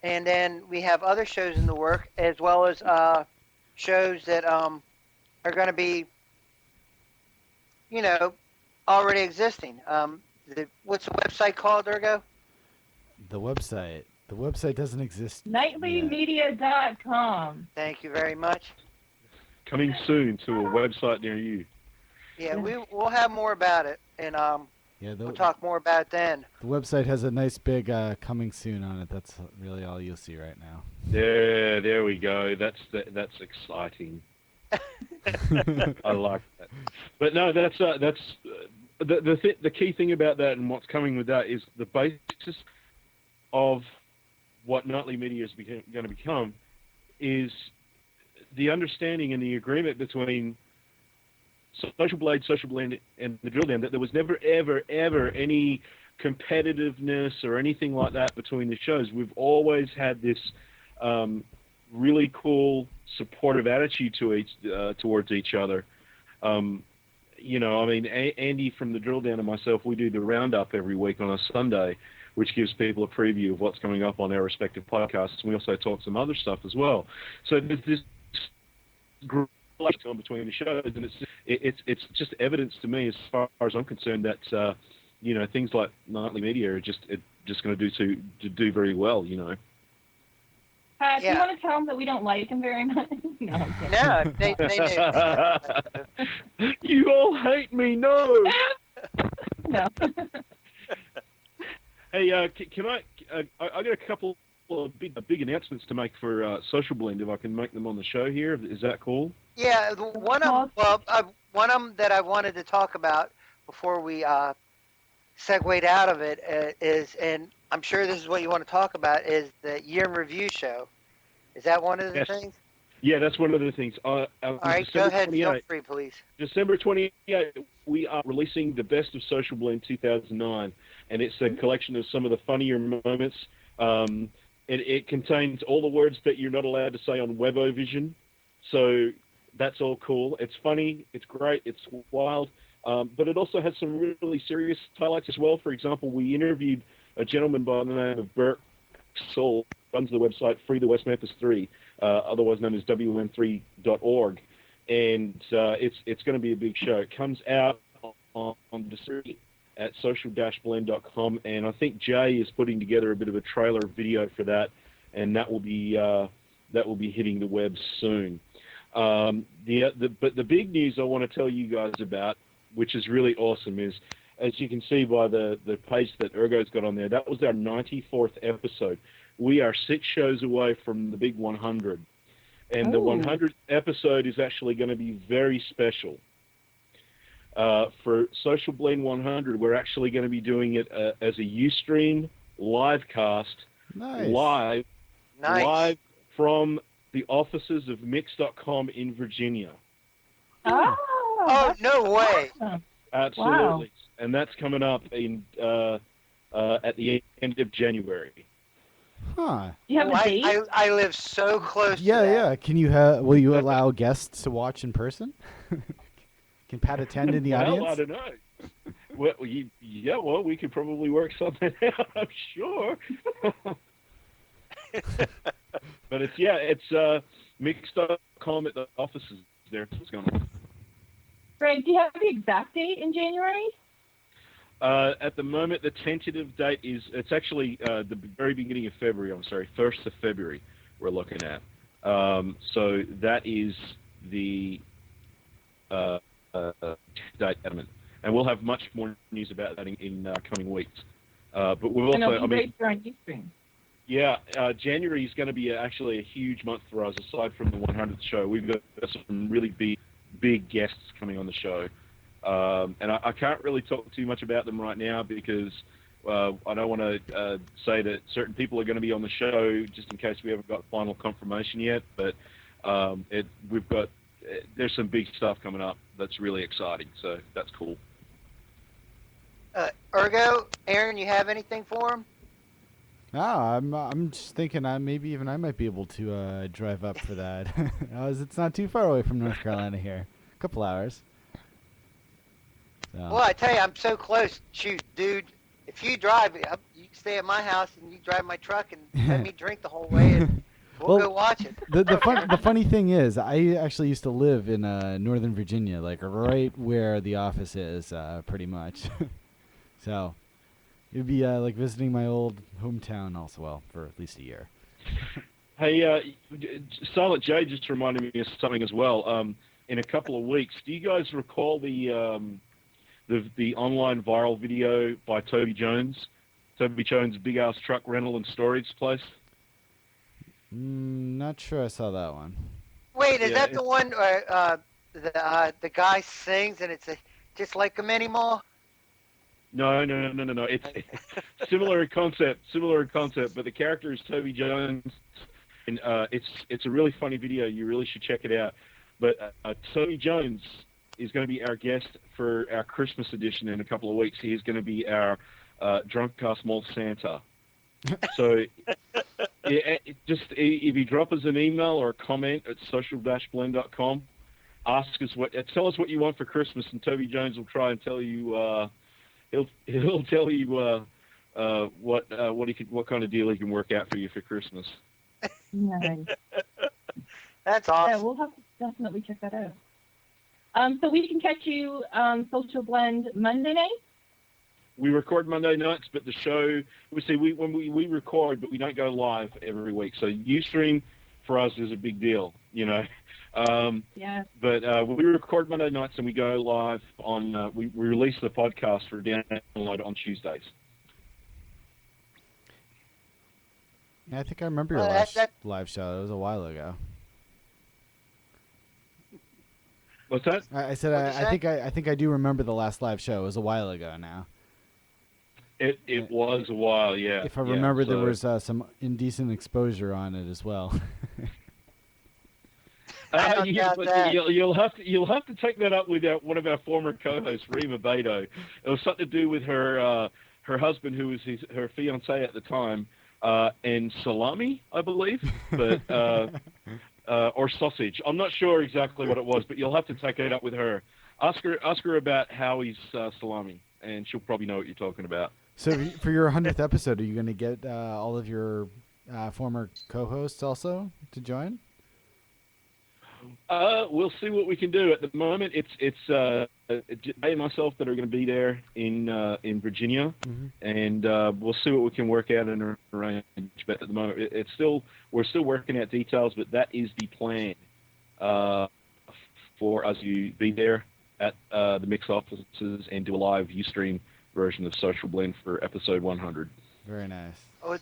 and then we have other shows in the work as well as shows that are going to be, you know, already existing. What's the website called, Urgo? The website. The website doesn't exist yet. Nightlymedia.com. Thank you very much. Coming soon to a website near you. Yeah, we'll have more about it, and Yeah, we'll talk more about it then. the website has a nice big coming soon on it. That's really all you'll see right now. There we go. That's exciting. I like that. But no, that's the key thing about that and what's coming with that is the basis of what Nightly Media is going to become is the understanding and the agreement between Social Blade, and the Drill Down that there was never, ever any competitiveness or anything like that between the shows. We've always had this really cool, supportive attitude towards each other. Andy from the Drill Down and myself, we do the roundup every week on a Sunday, which gives people a preview of what's coming up on our respective podcasts. We also talk some other stuff as well. So there's this group on between the shows, and it's just evidence to me, as far as I'm concerned, that things like Nightly Media are just going to do very well. Pat, do you want to tell them that we don't like him very much? No, I'm kidding. No, they do. You all hate me, no. No. Hey, can I got a couple of big announcements to make for Social Blend, if I can make them on the show here. Is that cool? Yeah, one of them that I wanted to talk about before we segued out of it is, and I'm sure this is what you want to talk about, is the year in review show. Is that one of the things? Yeah, that's one of the things. All right, go ahead. Feel free, please. December 28th, we are releasing the Best of Social Blend 2009, and it's a collection of some of the funnier moments. It contains all the words that you're not allowed to say on Webovision, so that's all cool. It's funny, it's great, it's wild, but it also has some really serious highlights as well. For example, we interviewed a gentleman by the name of Bert Soul, runs the website Free the West Memphis 3, otherwise known as WM3.org, and it's going to be a big show. It comes out on December at social-blend.com, and I think Jay is putting together a bit of a trailer video for that, and that will be hitting the web soon. But the big news I want to tell you guys about, which is really awesome, is, as you can see by the page that Urgo's got on there, that was our 94th episode. We are 6 shows away from the big 100, and the 100th episode is actually going to be very special. For Social Blend 100, we're actually going to be doing it as a Ustream live cast, live from the offices of Mix.com in Virginia. Oh, no way! Absolutely, wow. And that's coming up in at the end of January. Huh. You have a date? I live so close. Yeah, to that. yeah. Can you will you allow guests to watch in person? Can Pat attend in the audience? Well, I don't know. Well, we could probably work something out, I'm sure. But it's Mix.com at the offices there. That's what's going on. Greg, do you have the exact date in January? At the moment, the tentative date is, it's actually the very beginning of February, 1st of February we're looking at. So that is the date element. And we'll have much more news about that in coming weeks. But we'll also, great for on Ustream. Yeah, January is going to be actually a huge month for us, aside from the 100th show. We've got some really big guests coming on the show. And I can't really talk too much about them right now because I don't want to say that certain people are going to be on the show just in case we haven't got final confirmation yet. But We've got there's some big stuff coming up that's really exciting. So that's cool. Urgo, Aaron, you have anything for him? I'm just thinking maybe even I might be able to drive up for that. It's not too far away from North Carolina here. A couple hours. So. Well, I tell you, I'm so close. Shoot, dude, if you drive, you can stay at my house and you drive my truck and let me drink the whole way, and we'll go watch it. The funny thing is, I actually used to live in Northern Virginia, like right where the office is, pretty much. So it'd be like visiting my old hometown also, well, for at least a year. Hey, Silent J just reminded me of something as well. In a couple of weeks, do you guys recall the online viral video by Toby Jones' big ass truck rental and storage place? Not sure I saw that one. Wait, is that the one where the guy sings and it's just like him anymore? No. It's similar concept, but the character is Toby Jones, and it's a really funny video. You really should check it out. But Toby Jones is going to be our guest for our Christmas edition in a couple of weeks. He's going to be our drunk cast mall Santa. So just if you drop us an email or a comment at social-blend.com, tell us what you want for Christmas, and Toby Jones will try and tell you. He'll tell you what kind of deal he can work out for you for Christmas. Nice. That's awesome. Yeah, we'll have to definitely check that out. So we can catch you Social Blend Monday night? We record Monday nights, but the show, we record, but we don't go live every week. So Ustream for us is a big deal, you know. Yeah. But we record Monday nights and we go live on, we release the podcast for download on Tuesdays. Yeah, I think I remember your last live show. It was a while ago. What's that? I said I think I do remember the last live show. It was a while ago now. It was a while, yeah. If I remember, there was some indecent exposure on it as well. You'll have to take that up with one of our former co-hosts, Rima Beto. It was something to do with her husband, who was her fiance at the time, and salami, I believe, but or sausage. I'm not sure exactly what it was, but you'll have to take it up with her. Ask her about Howie's salami, and she'll probably know what you're talking about. So for your 100th episode, are you going to get all of your former co-hosts also to join? We'll see what we can do. At the moment, it's Jay and myself that are going to be there in Virginia, and we'll see what we can work out and arrange. But at the moment, we're still working out details. But that is the plan for us to be there at the Mix offices and do a live Ustream version of Social Blend for episode 100. Very nice. Well,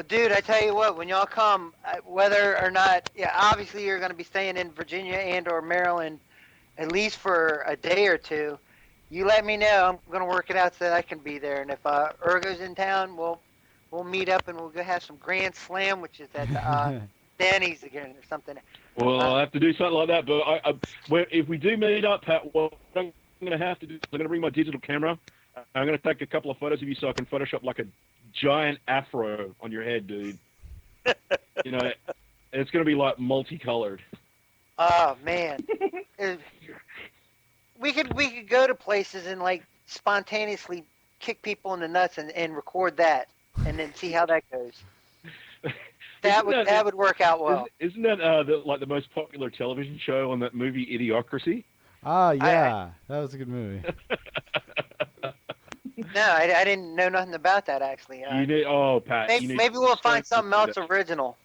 dude, I tell you what, when y'all come, whether or not, obviously you're going to be staying in Virginia and or Maryland at least for a day or two. You let me know. I'm going to work it out so that I can be there. And if Urgo's in town, we'll meet up and we'll go have some Grand Slam, which is at Danny's again or something. Well, I'll have to do something like that. But if we do meet up, Pat, what I'm going to have to do is I'm going to bring my digital camera. I'm going to take a couple of photos of you so I can Photoshop like a giant afro on your head, dude. You know, it's going to be like multicolored. Oh man, we could go to places and like spontaneously kick people in the nuts and record that, and then see how that goes. That would work out well. Isn't that the most popular television show on that movie Idiocracy? Ah, yeah, that was a good movie. No, I didn't know nothing about that actually. Pat. Maybe we'll find something else original.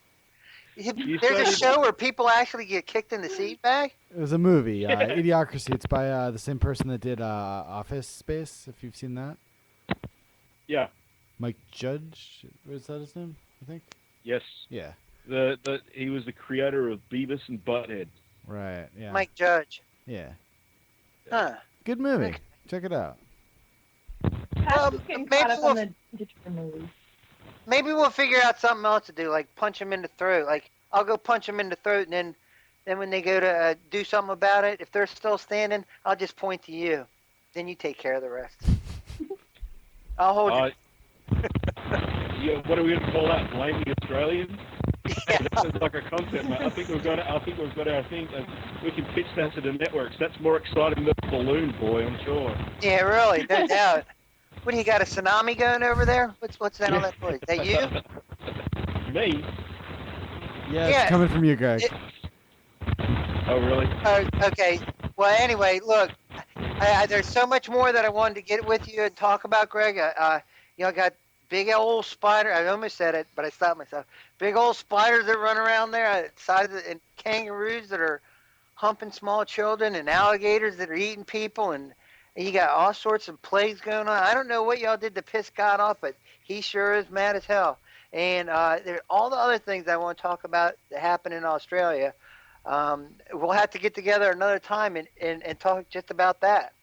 There's a show where people actually get kicked in the seat bag? It was a movie, Idiocracy. It's by the same person that did Office Space, if you've seen that. Yeah. Mike Judge, is that his name, I think? Yes. Yeah. He was the creator of Beavis and Butthead. Right, yeah. Mike Judge. Yeah. Huh. Good movie. Okay. Check it out. Maybe we'll figure out something else to do, like punch him in the throat. Like, I'll go punch him in the throat, and then Then when they go to do something about it, if they're still standing, I'll just point to you. Then you take care of the rest. I'll hold you. Yeah, what are we going to call that? Blaming Australians? Yeah. That is like a concept, mate. I think we've got our thing. We can pitch that to the networks. That's more exciting than the balloon, boy. I'm sure. Yeah, really, no doubt. What do you got? A tsunami going over there? What's that on that board? Is that you? Me? Yeah, Yeah. it's coming from you, Greg. Oh, really? Okay. Well, anyway, look, there's so much more that I wanted to get with you and talk about, Greg. I got big old spider. I almost said it, but I stopped myself. Big old spiders that run around there outside and kangaroos that are humping small children and alligators that are eating people, and you got all sorts of plagues going on. I don't know what y'all did to piss God off, but he sure is mad as hell. And there all the other things I want to talk about that happen in Australia. We'll have to get together another time and talk just about that.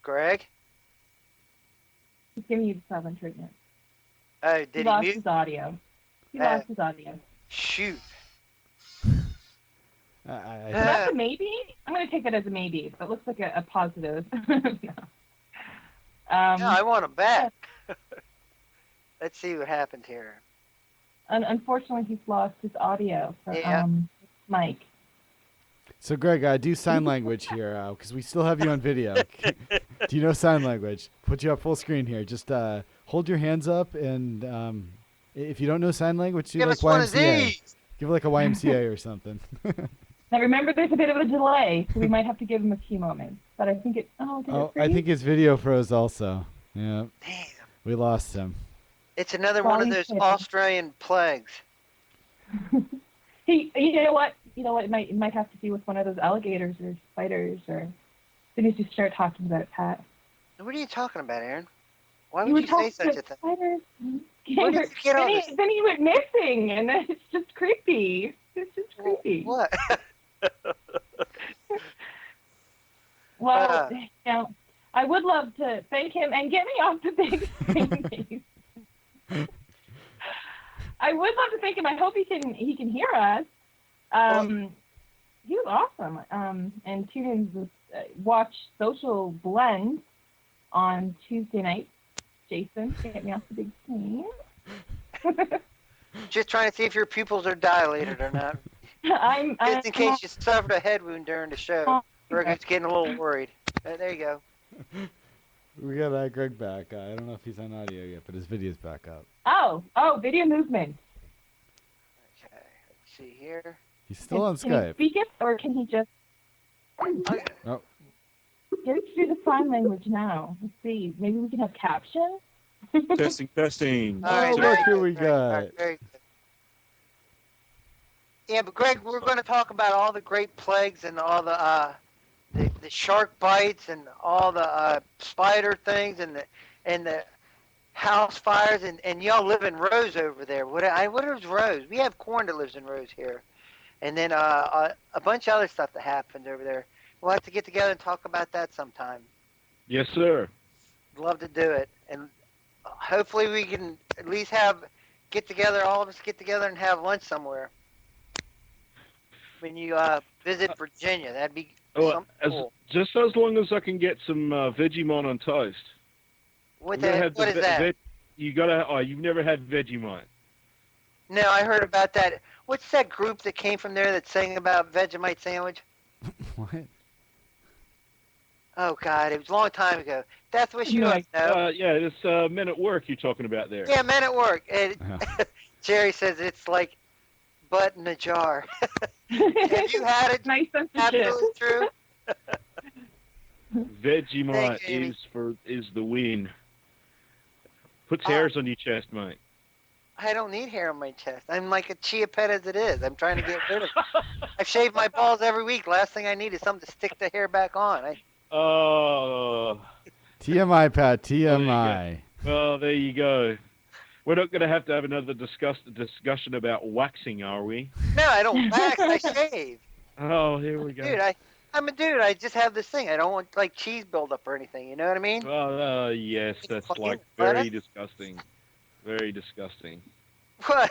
Greg? He's giving you the silent treatment. Oh, He did he lost mute? his audio. He lost his audio. Shoot. I That's a maybe? I'm going to take that as a maybe, but it looks like a positive. No. No, I want him back. Let's see what happened here. Unfortunately, he's lost his audio for Mike. So, Greg, do sign language here because we still have you on video. Do you know sign language? Put you up full screen here. Just hold your hands up, and if you don't know sign language, do Give like us one of YMCA. these. Give it like a YMCA or something. Now, remember, there's a bit of a delay, so we might have to give him a few moments. But I think it. I think his video froze also. Yeah. Damn. We lost him. It's another one of those Australian plagues. You know what? It might have to do with one of those alligators or spiders, or then you just start talking about it, Pat. What are you talking about, Aaron? Why would you say such a thing? Spiders. Where did you get all this? Then he went missing, and then it's just creepy. It's just creepy. What? Well, I would love to thank him and get me off the big screen. I would love to thank him. I hope he can hear us. He was awesome. And tune in watch Social Blend on Tuesday night. Jason, get me off the big screen. Just trying to see if your pupils are dilated or not. Just in case you suffered a head wound during the show. Urgo's getting a little worried. There you go. We got Greg back. I don't know if he's on audio yet, but his video's back up. Oh, video movement. Okay, let's see here. He's still on Skype. Can he speak it, or can he just Okay. Oh. get us through the sign language now? Let's see. Maybe we can have captions. Testing. All right, look very who good, we very got. good, all right, very good. Yeah, but Greg, we're going to talk about all the great plagues and all the shark bites and all the spider things and the house fires and y'all live in Rose over there. What is Rose? We have Corn that lives in Rose here, and then a bunch of other stuff that happened over there. We'll have to get together and talk about that sometime. Yes, sir. Love to do it, and hopefully we can at least get together, all of us get together and have lunch somewhere. When you visit Virginia, that'd be something cool. Just as long as I can get some Vegemite on toast. What is that? You've never had Vegemite. No, I heard about that. What's that group that came from there that sang about Vegemite sandwich? What? Oh God, it was a long time ago. That's what you know. Yeah, it's Men at Work you're talking about there. Yeah, Men at Work. And Jerry says it's like butt in a jar. Have you had it? Nice Absolutely true. Vegemite is the win. Puts hairs on your chest, mate. I don't need hair on my chest. I'm like a chia pet as it is. I'm trying to get rid of it. I shave my balls every week. Last thing I need is something to stick the hair back on. TMI, Pat. TMI. Well, there you go. We're not going to have another discussion about waxing, are we? No, I don't wax. I shave. Oh, here we go. Dude, I'm a dude. I just have this thing. I don't want like cheese buildup or anything. You know what I mean? Oh, yes, that's like very disgusting. Very disgusting. What?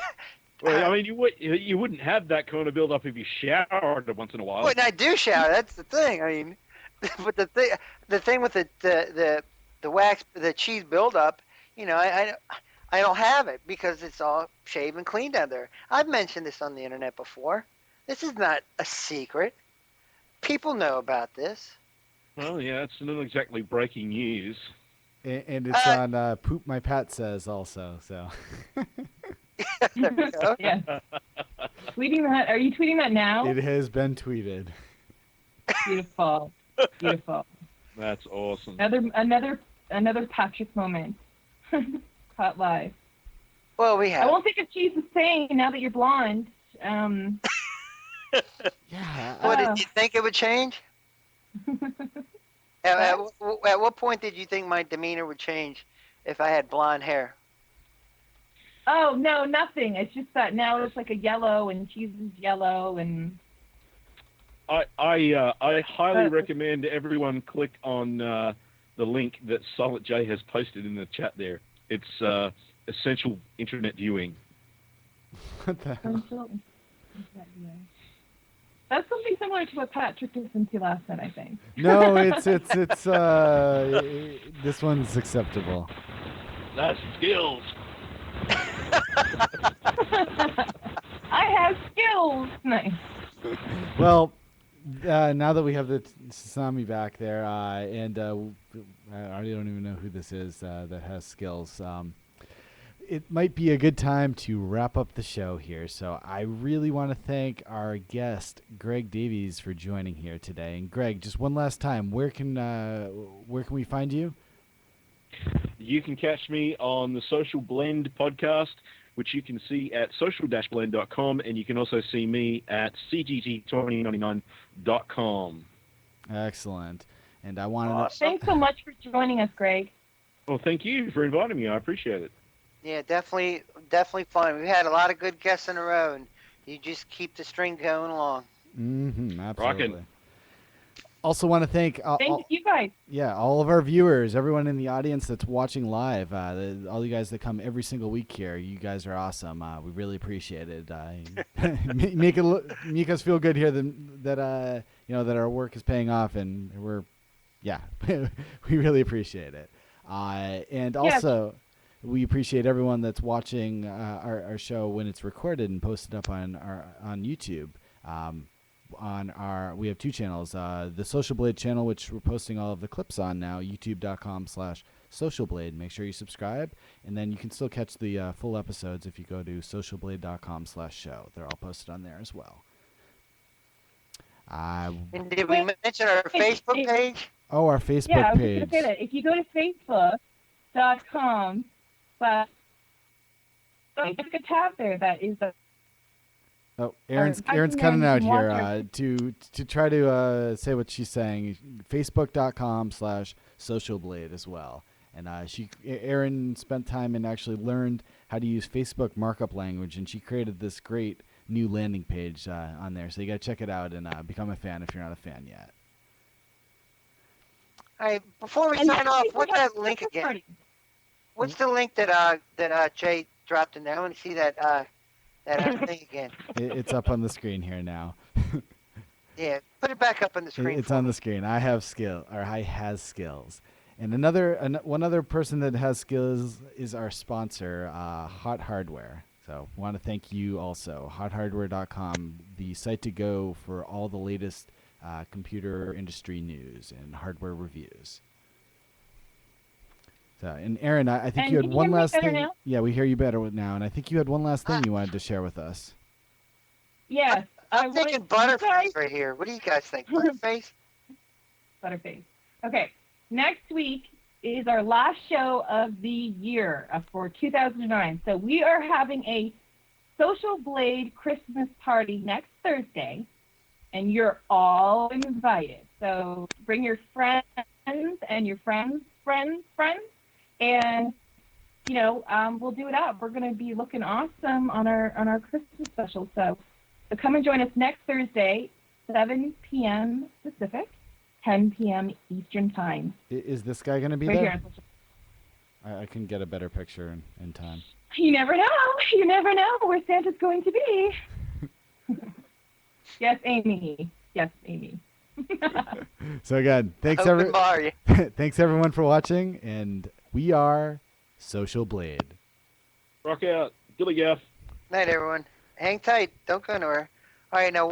Well, I mean, you wouldn't have that kind of build up if you showered once in a while. Well, and I do shower. That's the thing. I mean, but the thing with the wax, the cheese buildup, I don't have it because it's all shaved and clean down there. I've mentioned this on the internet before. This is not a secret. People know about this. Well, yeah, it's not exactly breaking news. And it's on Poop My Pat Says also. So. There we go. Yeah. Tweeting that. Are you tweeting that now? It has been tweeted. Beautiful. Beautiful. That's awesome. Another Patrick moment. Caught live. Well, we I have. won't think of cheese the same now that you're blonde. Yeah. What did you think it would change? At what point did you think my demeanor would change if I had blonde hair? Oh no, nothing. It's just that now it's like a yellow, and cheese is yellow, and. I highly recommend everyone click on the link that Silent J has posted in the chat there. It's essential internet viewing. What the hell? That's something similar to what Patrick listened to last night, I think. No, it's this one's acceptable. That's skills. I have skills. Nice. Well, now that we have the Sasami back there, and I already don't even know who this is that has skills. It might be a good time to wrap up the show here. So I really want to thank our guest, Greg Davies, for joining here today. And Greg, just one last time, where can we find you? You can catch me on the Social Blend podcast, which you can see at social-blend.com, and you can also see me at cgt2099.com. Excellent. And I want to Awesome. Thanks so much for joining us, Greg. Well, thank you for inviting me. I appreciate it. Yeah, definitely fun. We've had a lot of good guests in a row, and you just keep the string going along. absolutely. Rockin'. Also want to thank Thank you guys. all of our viewers, everyone in the audience that's watching live, all you guys that come every single week here. You guys are awesome. We really appreciate it. Make us feel good here that our work is paying off, and we really appreciate it. And also, we appreciate everyone that's watching our show when it's recorded and posted up on YouTube. We have two channels, the Social Blade channel, which we're posting all of the clips on now, youtube.com/socialblade. Make sure you subscribe, and then you can still catch the full episodes if you go to socialblade.com/show. They're all posted on there as well. And did we mention our Facebook page? Oh, our Facebook Yeah, I was page. just going to say that. If you go to facebook.com/, there's a tab there that is Oh, Aaron's I can cutting out here watch to try to say what she's saying. Facebook.com/socialblade as well. And Aaron spent time and actually learned how to use Facebook markup language, and she created this great new landing page on there. So you got to check it out and become a fan if you're not a fan yet. All right, before we sign off, what's that link again? What's the link that Jay dropped in there? I want to see that thing again. It's up on the screen here now. Yeah, put it back up on the screen. It's on the screen. I have skills. And one other person that has skills is our sponsor, Hot Hardware. So want to thank you also. HotHardware.com, the site to go for all the latest computer industry news and hardware reviews. So, and Aaron, I think you had one last thing. Now? Yeah, we hear you better now. And I think you had one last thing you wanted to share with us. Yes. I'm thinking Butterface right here. What do you guys think? Butterface? Butterface. Okay. Next week is our last show of the year for 2009. So we are having a Social Blade Christmas party next Thursday, and you're all invited. So bring your friends and your friends, and we'll do it up. We're going to be looking awesome on our Christmas special. So come and join us next Thursday, 7 p.m. Pacific, 10 p.m. Eastern Time. Is this guy going to be Right there? here. I can get a better picture in time. You never know. You never know where Santa's going to be. Yes, Amy. Yes, Amy. So again, thanks Open bar. thanks everyone for watching, and we are Social Blade. Rock out. Dilly gaff. Night, everyone. Hang tight. Don't go nowhere. All right, now.